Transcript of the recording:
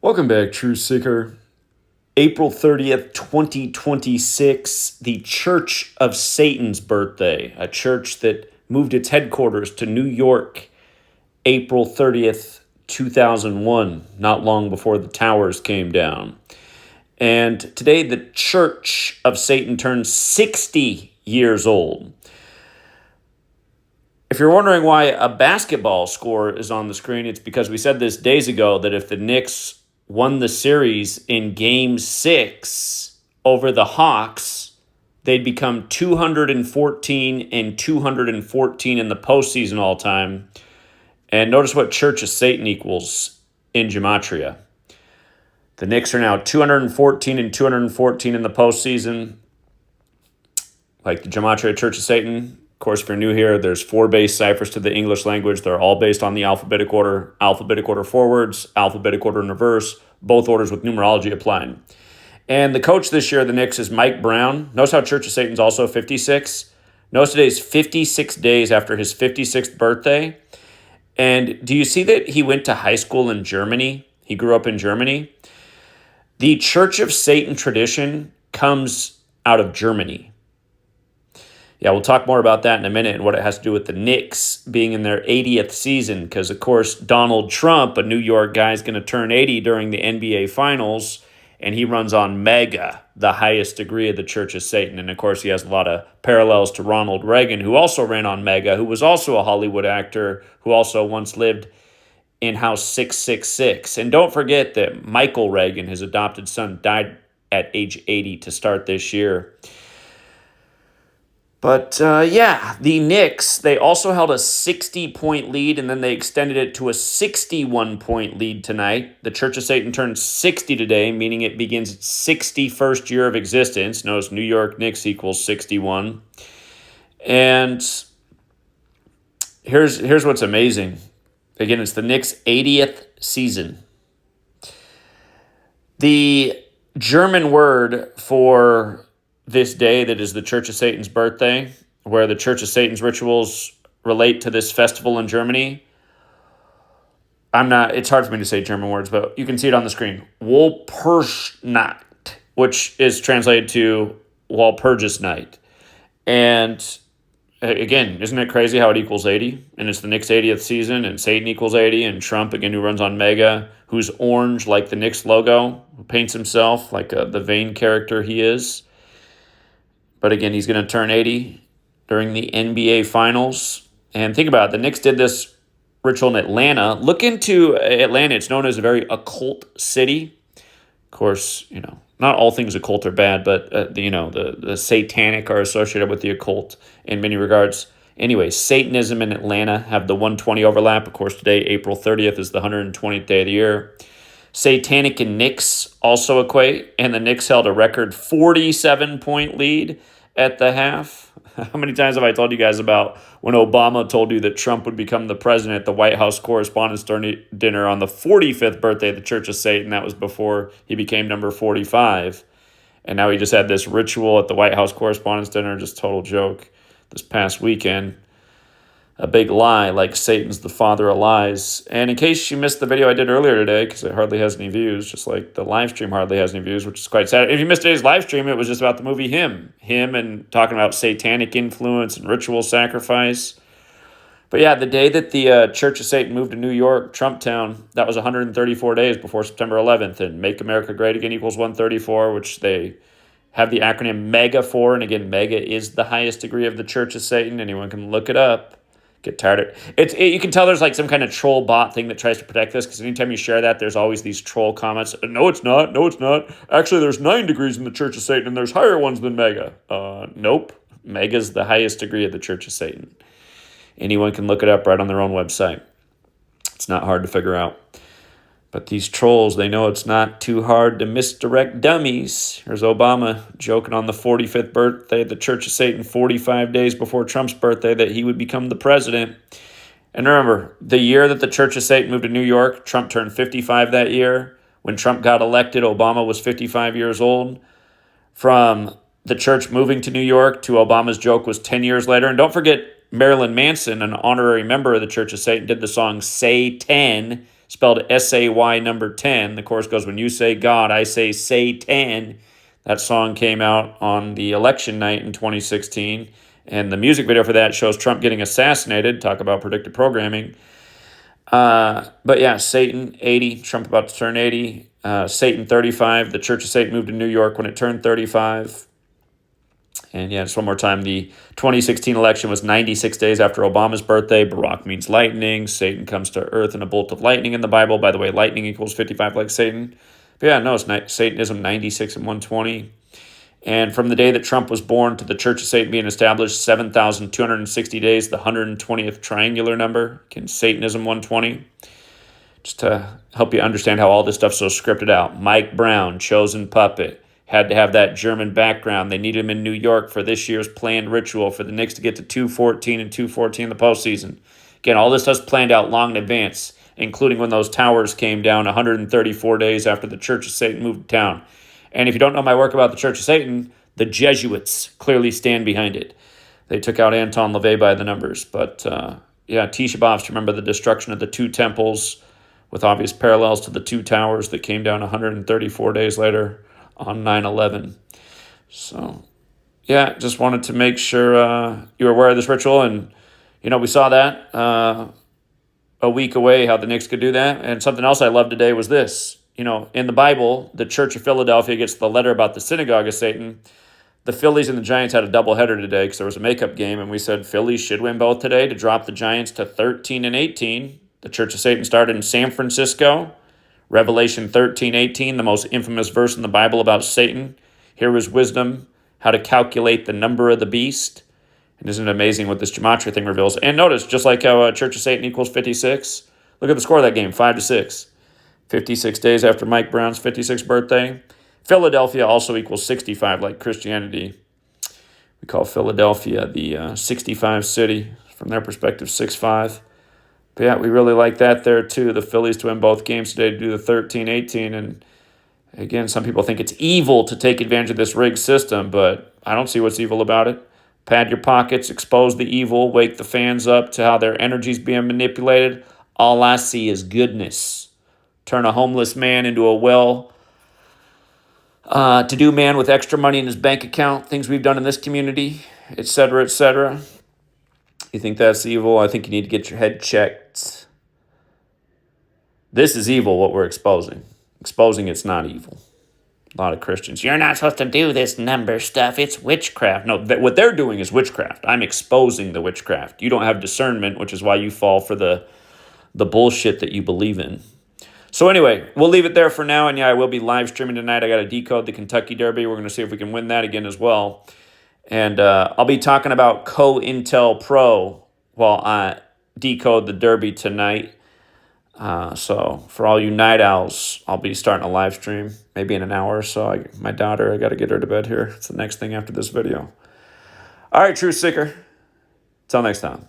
Welcome back, True Seeker. April 30th, 2026, the Church of Satan's birthday, a church that moved its headquarters to New York, April 30th, 2001, not long before the towers came down. And today, the Church of Satan turns 60 years old. If you're wondering why a basketball score is on the screen, it's because we said this days ago that if the Knicks won the series in Game 6 over the Hawks, they'd become 214 and 214 in the postseason all time. And notice what Church of Satan equals in Gematria. The Knicks are now 214 and 214 in the postseason. Like the Gematria Church of Satan. Of course, if you're new here, there's 4 base ciphers to the English language. They're all based on the alphabetic order forwards, alphabetic order in reverse, both orders with numerology applied. And the coach this year of the Knicks is Mike Brown. Notice how Church of Satan's also 56. Notice today's 56 days after his 56th birthday. And do you see that he went to high school in Germany? He grew up in Germany. The Church of Satan tradition comes out of Germany. Yeah, we'll talk more about that in a minute and what it has to do with the Knicks being in their 80th season because, of course, Donald Trump, a New York guy, is going to turn 80 during the NBA Finals, and he runs on MAGA, the highest degree of the Church of Satan. And, of course, he has a lot of parallels to Ronald Reagan, who also ran on MAGA, who was also a Hollywood actor, who also once lived in House 666. And don't forget that Michael Reagan, his adopted son, died at age 80 to start this year. But, the Knicks, they also held a 60-point lead, and then they extended it to a 61-point lead tonight. The Church of Satan turns 60 today, meaning it begins its 61st year of existence. Notice New York Knicks equals 61. And here's what's amazing. Again, it's the Knicks' 80th season. The German word for this day that is the Church of Satan's birthday, where the Church of Satan's rituals relate to this festival in Germany. It's hard for me to say German words, but you can see it on the screen. Walpurgisnacht, which is translated to Walpurgis Night. And again, isn't it crazy how it equals 80? And it's the Knicks' 80th season, and Satan equals 80, and Trump, again, who runs on MAGA, who's orange like the Knicks logo, who paints himself like the vain character he is. But again, he's going to turn 80 during the NBA Finals. And think about it, the Knicks did this ritual in Atlanta. Look into Atlanta. It's known as a very occult city. Of course, not all things occult are bad, but, the satanic are associated with the occult in many regards. Anyway, Satanism and Atlanta have the 120 overlap. Of course, today, April 30th, is the 120th day of the year. Satanic and Knicks also equate, and the Knicks held a record 47-point lead at the half. How many times have I told you guys about when Obama told you that Trump would become the president at the White House Correspondents' Dinner on the 45th birthday of the Church of Satan? That was before he became number 45. And now he just had this ritual at the White House Correspondents' Dinner, just total joke this past weekend. A big lie, like Satan's the father of lies. And in case you missed the video I did earlier today, because it hardly has any views, just like the live stream hardly has any views, which is quite sad. If you missed today's live stream, it was just about the movie Him and talking about satanic influence and ritual sacrifice. But yeah, the day that the Church of Satan moved to New York, Trump Town, that was 134 days before September 11th. And Make America Great Again equals 134, which they have the acronym MAGA for. And again, MAGA is the highest degree of the Church of Satan. Anyone can look it up. Get tired of it. You can tell there's like some kind of troll bot thing that tries to protect this, because anytime you share that, there's always these troll comments. No, it's not. No, it's not. Actually, there's 9 degrees in the Church of Satan, and there's higher ones than MAGA. Nope. MAGA's the highest degree of the Church of Satan. Anyone can look it up right on their own website. It's not hard to figure out. But these trolls, they know it's not too hard to misdirect dummies. Here's Obama joking on the 45th birthday of the Church of Satan, 45 days before Trump's birthday, that he would become the president. And remember, the year that the Church of Satan moved to New York, Trump turned 55 that year. When Trump got elected, Obama was 55 years old. From the church moving to New York to Obama's joke was 10 years later. And don't forget, Marilyn Manson, an honorary member of the Church of Satan, did the song Say 10, spelled S-A-Y number 10. The chorus goes, when you say God, I say Satan. That song came out on the election night in 2016. And the music video for that shows Trump getting assassinated. Talk about predictive programming. But yeah, Satan, 80. Trump about to turn 80. Satan, 35. The Church of Satan moved to New York when it turned 35. And yeah, just one more time. The 2016 election was 96 days after Obama's birthday. Barack means lightning. Satan comes to earth in a bolt of lightning in the Bible. By the way, lightning equals 55 like Satan. But yeah, no, it's Satanism, 96 and 120. And from the day that Trump was born to the Church of Satan being established, 7,260 days, the 120th triangular number. Again, Satanism 120. Just to help you understand how all this stuff's so scripted out. Mike Brown, chosen puppet, had to have that German background. They needed him in New York for this year's planned ritual for the Knicks to get to 214 and 214 in the postseason. Again, all this stuff's planned out long in advance, including when those towers came down 134 days after the Church of Satan moved to town. And if you don't know my work about the Church of Satan, the Jesuits clearly stand behind it. They took out Anton LaVey by the numbers. But yeah, Tisha B'Av, remember the destruction of the two temples with obvious parallels to the two towers that came down 134 days later on 9/11. So yeah, just wanted to make sure you were aware of this ritual. And, we saw that a week away, how the Knicks could do that. And something else I loved today was this. In the Bible, the Church of Philadelphia gets the letter about the synagogue of Satan. The Phillies and the Giants had a doubleheader today because there was a makeup game, and we said Phillies should win both today to drop the Giants to 13 and 18. The Church of Satan started in San Francisco. Revelation 13:18, the most infamous verse in the Bible about Satan. Here is wisdom, how to calculate the number of the beast. And isn't it amazing what this gematria thing reveals? And notice, just like how Church of Satan equals 56, look at the score of that game, 5-6. 56 days after Mike Brown's 56th birthday. Philadelphia also equals 65, like Christianity. We call Philadelphia the 65 city. From their perspective, 6-5. But yeah, we really like that there too. The Phillies to win both games today to do the 13-18. And again, some people think it's evil to take advantage of this rigged system, but I don't see what's evil about it. Pad your pockets, expose the evil, wake the fans up to how their energy's being manipulated. All I see is goodness. Turn a homeless man into a well-to-do man with extra money in his bank account, things we've done in this community, etc., etc. You think that's evil? I think you need to get your head checked. This is evil, what we're exposing. Exposing it's not evil. A lot of Christians, you're not supposed to do this number stuff. It's witchcraft. No, what they're doing is witchcraft. I'm exposing the witchcraft. You don't have discernment, which is why you fall for the bullshit that you believe in. So anyway, we'll leave it there for now. And yeah, I will be live streaming tonight. I got to decode the Kentucky Derby. We're going to see if we can win that again as well. And I'll be talking about COINTEL Pro while I decode the Derby tonight. So for all you night owls, I'll be starting a live stream maybe in an hour or so. My daughter, I got to get her to bed here. It's the next thing after this video. All right, Truth Seeker. Till next time.